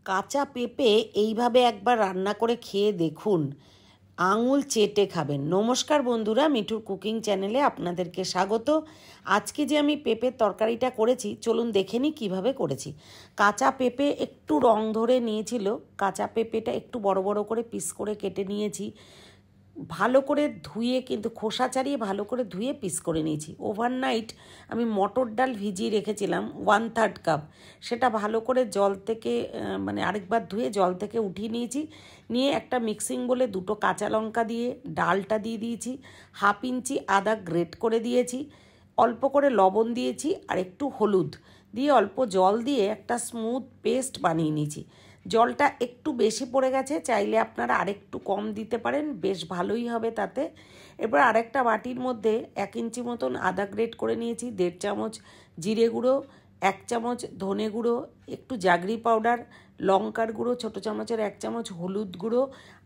কাঁচা পেঁপে এইভাবে একবার রান্না করে খেয়ে দেখুন, আঙুল চেটে খাবেন। নমস্কার বন্ধুরা, মিঠুর কুকিং চ্যানেলে আপনাদেরকে স্বাগত। আজকে যে আমি পেঁপের তরকারিটা করেছি, চলুন দেখে নিই কীভাবে করেছি। কাঁচা পেঁপে একটু রং ধরে নিয়েছিল, কাঁচা পেঁপেটা একটু বড় বড় করে পিস করে কেটে নিয়েছি। ভালো করে ধুয়ে, কিন্তু খোসা ছাড়িয়ে ভালো করে ধুয়ে পিস করে নিয়েছি। ওভারনাইট আমি মটর ডাল ভিজিয়ে রেখেছিলাম 1/3 কাপ, সেটা ভালো করে জল থেকে আরেকবার ধুয়ে জল থেকে উঠিয়ে নিয়েছি। নিয়ে একটা মিক্সিং বলে 2টো কাঁচা লঙ্কা দিয়ে ডালটা দিয়ে দিয়েছি, 1/2 ইঞ্চি আদা গ্রেট করে দিয়েছি, অল্প করে লবণ দিয়েছি আর একটু হলুদ দিয়ে অল্প জল দিয়ে একটা স্মুথ পেস্ট বানিয়ে নিয়েছি। জলটা একটু বেশি পড়ে গেছে, চাইলে আপনারা আরেকটু কম দিতে পারেন, বেশ ভালোই হবে তাতে। এরপর আরেকটা বাটির মধ্যে 1 ইঞ্চি মতন আদা গ্রেট করে নিয়েছি, 1.5 চামচ জিরে গুঁড়ো, 1 চামচ ধনে গুঁড়ো, একটু জাগরি পাউডার, লঙ্কার গুঁড়ো ছোটো চামচের 1 চামচ, হলুদ গুঁড়ো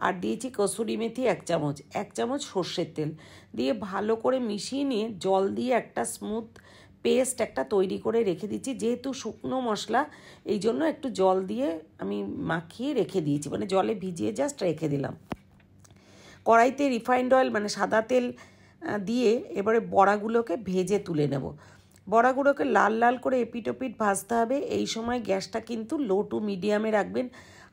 আর দিয়েছি কসুরি মেথি 1 চামচ, 1 চামচ সর্ষের তেল দিয়ে ভালো করে মিশিয়ে নিয়ে জল দিয়ে একটা স্মুথ পেস্ট একটা তৈরি করে রেখে দিচ্ছি। যেহেতু শুকনো মশলা, এই জন্য একটু জল দিয়ে আমি মাখিয়ে রেখে দিয়েছি, জলে ভিজিয়ে জাস্ট রেখে দিলাম। কড়াইতে রিফাইন্ড অয়েল সাদা তেল দিয়ে এবারে বড়াগুলোকে ভেজে তুলে নেব। বড়াগুলোকে লাল লাল করে এপিট ওপিট ভাজতে হবে। এই সময় গ্যাসটা কিন্তু লো টু মিডিয়ামে রাখবেন।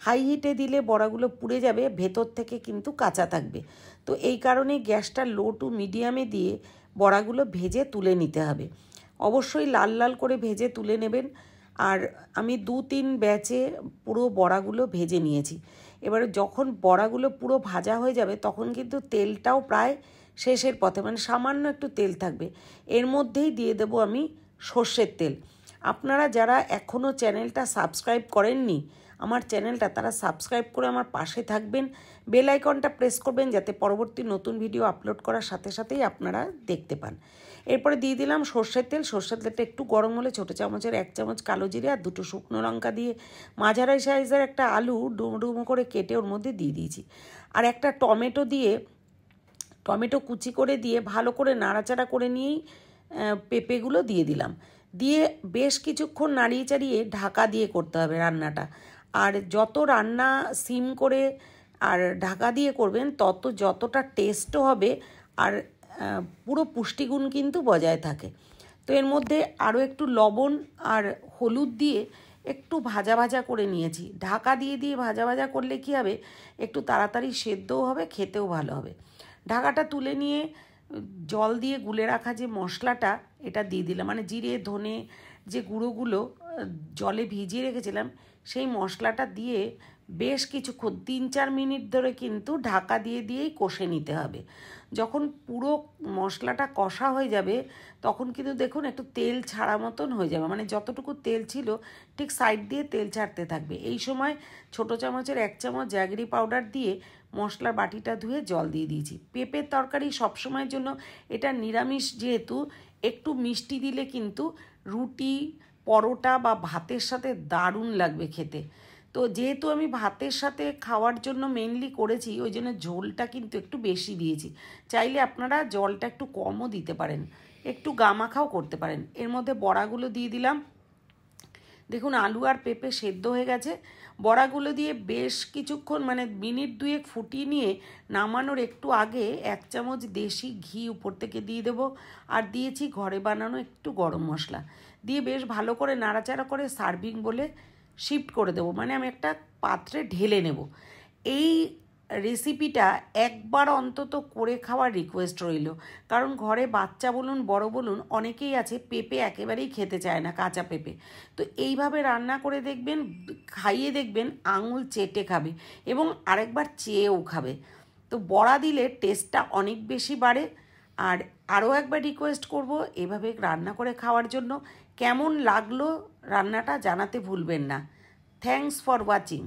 হাই হিটে দিলে বড়াগুলো পুড়ে যাবে, ভেতর থেকে কিন্তু কাঁচা থাকবে। তো এই কারণেই গ্যাসটা লো টু মিডিয়ামে দিয়ে বড়াগুলো ভেজে তুলে নিতে হবে। অবশ্যই লাল লাল করে ভেজে তুলে নেবেন। আর আমি 2-3 ব্যাচে পুরো বড়াগুলো ভেজে নিয়েছি। এবারে যখন বড়াগুলো পুরো ভাজা হয়ে যাবে, তখন কিন্তু তেলটাও প্রায় শেষের পথে, সামান্য একটু তেল থাকবে। এর মধ্যেই দিয়ে দেবো আমি সর্ষের তেল। আপনারা যারা এখনও চ্যানেলটা সাবস্ক্রাইব করেননি আমার চ্যানেলটা, তারা সাবস্ক্রাইব করে আমার পাশে থাকবেন, বেল আইকনটা প্রেস করবেন, যাতে পরবর্তী নতুন ভিডিও আপলোড করার সাথে সাথেই আপনারা দেখতে পান। এরপরে দিয়ে দিলাম সর্ষের তেল। সর্ষের তেলটা একটু গরম হলে ছোটো চামচের 1 চামচ কালো জিরে আর 2টো শুকনো লঙ্কা দিয়ে মাঝারি সাইজের একটা আলু ডুমো ডুমো করে কেটে ওর মধ্যে দিয়ে দিয়েছি। আর একটা টমেটো কুচি করে দিয়ে ভালো করে নাড়াচাড়া করে নিয়েই পেঁপেগুলো দিয়ে দিলাম। দিয়ে বেশ কিছুক্ষণ নাড়িয়ে চাড়িয়ে ঢাকা দিয়ে করতে হবে রান্নাটা। আর যত রান্না সিম করে আর ঢাকা দিয়ে করবেন, যতটা টেস্টও হবে আর পুরো পুষ্টিগুণ কিন্তু বজায় থাকে। তো এর মধ্যে আরও একটু লবণ আর হলুদ দিয়ে একটু ভাজা ভাজা করে নিয়েছি। ঢাকা দিয়ে দিয়ে ভাজা ভাজা করলে কী হবে, একটু তাড়াতাড়ি সেদ্ধও হবে, খেতেও ভালো হবে। ঢাকাটা তুলে নিয়ে জল দিয়ে গুলে রাখা যে মশলাটা, এটা দিয়ে দিলাম। জিরে ধনে যে গুঁড়োগুলো জলে ভিজিয়ে রেখেছিলাম, সেই মশলাটা দিয়ে বেশ কিছুক্ষণ 3-4 মিনিট ধরে কিন্তু ঢাকা দিয়ে দিয়েই কষে নিতে হবে। যখন পুরো মশলাটা কষা হয়ে যাবে, তখন কিন্তু দেখুন একটু তেল ছাড়া মতন হয়ে যাবে, যতটুকু তেল ছিল ঠিক সাইড দিয়ে তেল ছাড়তে থাকবে। এই সময় ছোটো চামচের 1 চামচ জ্যাগরি পাউডার দিয়ে মশলার বাটিটা ধুয়ে জল দিয়ে দিয়েছি। পেঁপের তরকারি সবসময়ের জন্য, এটা নিরামিষ যেহেতু, একটু মিষ্টি দিলে কিন্তু রুটি, পরোটা বা ভাতের সাথে দারুণ লাগবে খেতে। তো যেহেতু আমি ভাতের সাথে খাওয়ার জন্য মেনলি করেছি, ওই জন্য ঝোলটা কিন্তু একটু বেশি দিয়েছি। চাইলে আপনারা জলটা একটু কমও দিতে পারেন, একটু গামাখাও করতে পারেন। এর মধ্যে বড়াগুলো দিয়ে দিলাম। দেখুন আলু আর পেঁপে সেদ্ধ হয়ে গেছে। বড়াগুলো দিয়ে বেশ কিছুক্ষণ মিনিট 2 ফুটিয়ে নিয়ে নামানোর একটু আগে 1 চামচ দেশি ঘি উপর থেকে দিয়ে দেবো। আর দিয়েছি ঘরে বানানো একটু গরম মশলা দিয়ে বেশ ভালো করে নাড়াচাড়া করে সার্ভিং বলে শিফট করে দেবো, আমি একটা পাত্রে ঢেলে নেব। এই রেসিপিটা একবার অন্তত করে খাওয়ার রিকোয়েস্ট রইল, কারণ ঘরে বাচ্চা বলুন বড় বলুন অনেকেই আছে পেঁপে একেবারেই খেতে চায় না, কাঁচা পেঁপে। তো এইভাবে রান্না করে দেখবেন, খাইয়ে দেখবেন, আঙুল চেটে খাবে এবং আরেকবার চেয়েও খাবে। তো বড়া দিলে টেস্টটা অনেক বেশি বাড়ে। আর আরও একবার রিকোয়েস্ট করব এভাবে রান্না করে খাওয়ার জন্য। কেমন লাগলো রান্নাটা জানাতে ভুলবেন না। Thanks for watching.